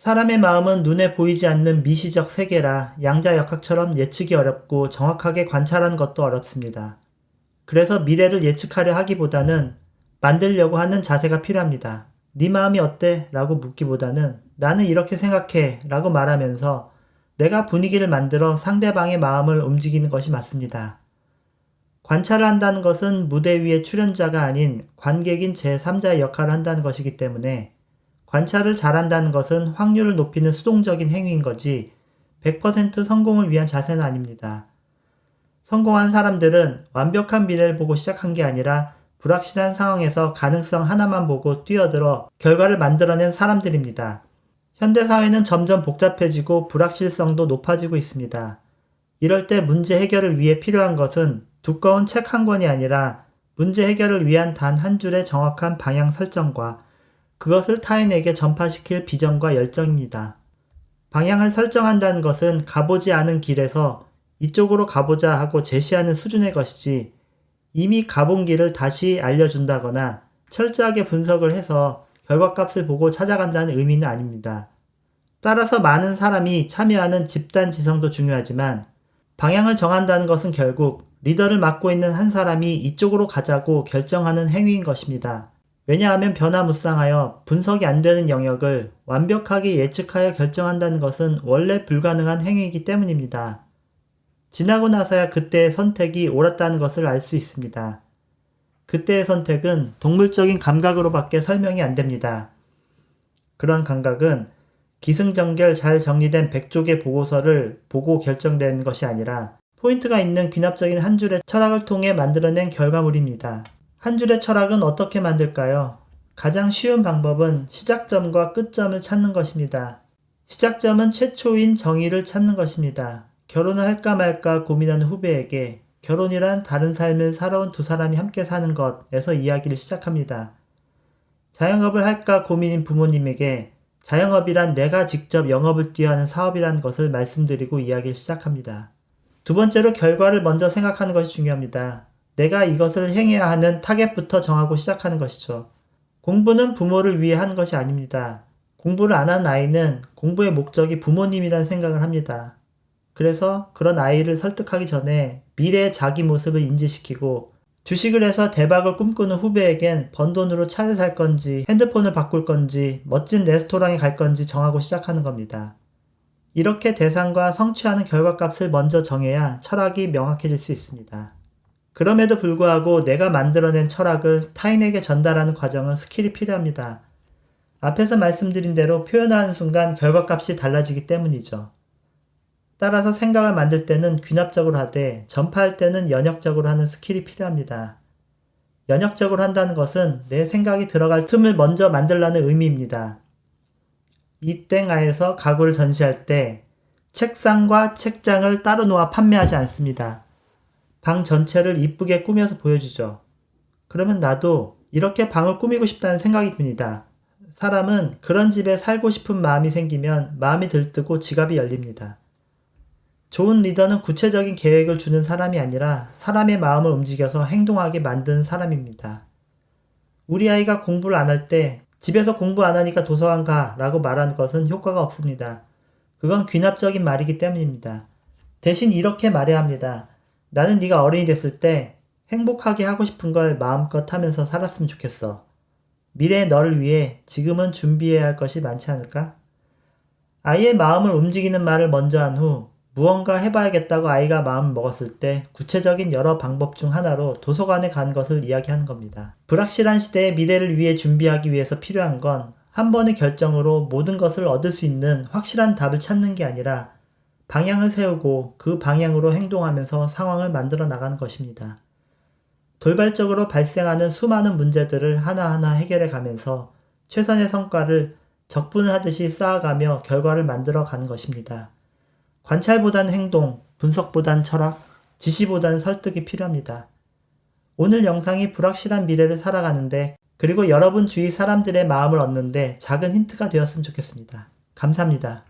사람의 마음은 눈에 보이지 않는 미시적 세계라 양자역학처럼 예측이 어렵고 정확하게 관찰하는 것도 어렵습니다. 그래서 미래를 예측하려 하기보다는 만들려고 하는 자세가 필요합니다. 네 마음이 어때? 라고 묻기보다는 나는 이렇게 생각해 라고 말하면서 내가 분위기를 만들어 상대방의 마음을 움직이는 것이 맞습니다. 관찰을 한다는 것은 무대 위의 출연자가 아닌 관객인 제3자의 역할을 한다는 것이기 때문에 관찰을 잘한다는 것은 확률을 높이는 수동적인 행위인 거지 100% 성공을 위한 자세는 아닙니다. 성공한 사람들은 완벽한 미래를 보고 시작한 게 아니라 불확실한 상황에서 가능성 하나만 보고 뛰어들어 결과를 만들어낸 사람들입니다. 현대사회는 점점 복잡해지고 불확실성도 높아지고 있습니다. 이럴 때 문제 해결을 위해 필요한 것은 두꺼운 책 한 권이 아니라 문제 해결을 위한 단 한 줄의 정확한 방향 설정과 그것을 타인에게 전파시킬 비전과 열정입니다. 방향을 설정한다는 것은 가보지 않은 길에서 이쪽으로 가보자 하고 제시하는 수준의 것이지 이미 가본 길을 다시 알려준다거나 철저하게 분석을 해서 결과값을 보고 찾아간다는 의미는 아닙니다. 따라서 많은 사람이 참여하는 집단 지성도 중요하지만 방향을 정한다는 것은 결국 리더를 맡고 있는 한 사람이 이쪽으로 가자고 결정하는 행위인 것입니다. 왜냐하면 변화무쌍하여 분석이 안 되는 영역을 완벽하게 예측하여 결정한다는 것은 원래 불가능한 행위이기 때문입니다. 지나고 나서야 그때의 선택이 옳았다는 것을 알 수 있습니다. 그때의 선택은 동물적인 감각으로밖에 설명이 안 됩니다. 그런 감각은 기승전결 잘 정리된 100쪽의 보고서를 보고 결정되는 것이 아니라 포인트가 있는 귀납적인 한 줄의 철학을 통해 만들어낸 결과물입니다. 한 줄의 철학은 어떻게 만들까요? 가장 쉬운 방법은 시작점과 끝점을 찾는 것입니다. 시작점은 최초인 정의를 찾는 것입니다. 결혼을 할까 말까 고민하는 후배에게 결혼이란 다른 삶을 살아온 두 사람이 함께 사는 것에서 이야기를 시작합니다. 자영업을 할까 고민인 부모님에게 자영업이란 내가 직접 영업을 뛰어 하는 사업이라는 것을 말씀드리고 이야기를 시작합니다. 두 번째로 결과를 먼저 생각하는 것이 중요합니다. 내가 이것을 행해야 하는 타겟부터 정하고 시작하는 것이죠. 공부는 부모를 위해 하는 것이 아닙니다. 공부를 안 한 아이는 공부의 목적이 부모님이라는 생각을 합니다. 그래서 그런 아이를 설득하기 전에 미래의 자기 모습을 인지시키고 주식을 해서 대박을 꿈꾸는 후배에겐 번 돈으로 차를 살 건지 핸드폰을 바꿀 건지 멋진 레스토랑에 갈 건지 정하고 시작하는 겁니다. 이렇게 대상과 성취하는 결과값을 먼저 정해야 철학이 명확해질 수 있습니다. 그럼에도 불구하고 내가 만들어낸 철학을 타인에게 전달하는 과정은 스킬이 필요합니다. 앞에서 말씀드린 대로 표현하는 순간 결과값이 달라지기 때문이죠. 따라서 생각을 만들 때는 귀납적으로 하되 전파할 때는 연역적으로 하는 스킬이 필요합니다. 연역적으로 한다는 것은 내 생각이 들어갈 틈을 먼저 만들라는 의미입니다. 이땡아에서 가구를 전시할 때 책상과 책장을 따로 놓아 판매하지 않습니다. 방 전체를 이쁘게 꾸며서 보여주죠. 그러면 나도 이렇게 방을 꾸미고 싶다는 생각이 듭니다. 사람은 그런 집에 살고 싶은 마음이 생기면 마음이 들뜨고 지갑이 열립니다. 좋은 리더는 구체적인 계획을 주는 사람이 아니라 사람의 마음을 움직여서 행동하게 만드는 사람입니다. 우리 아이가 공부를 안 할 때 집에서 공부 안 하니까 도서관 가 라고 말하는 것은 효과가 없습니다. 그건 귀납적인 말이기 때문입니다. 대신 이렇게 말해야 합니다. 나는 네가 어른이 됐을 때 행복하게 하고 싶은 걸 마음껏 하면서 살았으면 좋겠어. 미래의 너를 위해 지금은 준비해야 할 것이 많지 않을까? 아이의 마음을 움직이는 말을 먼저 한 후 무언가 해봐야겠다고 아이가 마음을 먹었을 때 구체적인 여러 방법 중 하나로 도서관에 가는 것을 이야기하는 겁니다. 불확실한 시대의 미래를 위해 준비하기 위해서 필요한 건 한 번의 결정으로 모든 것을 얻을 수 있는 확실한 답을 찾는 게 아니라 방향을 세우고 그 방향으로 행동하면서 상황을 만들어 나가는 것입니다. 돌발적으로 발생하는 수많은 문제들을 하나하나 해결해 가면서 최선의 성과를 적분을 하듯이 쌓아가며 결과를 만들어 가는 것입니다. 관찰보단 행동, 분석보단 철학, 지시보단 설득이 필요합니다. 오늘 영상이 불확실한 미래를 살아가는데 그리고 여러분 주위 사람들의 마음을 얻는데 작은 힌트가 되었으면 좋겠습니다. 감사합니다.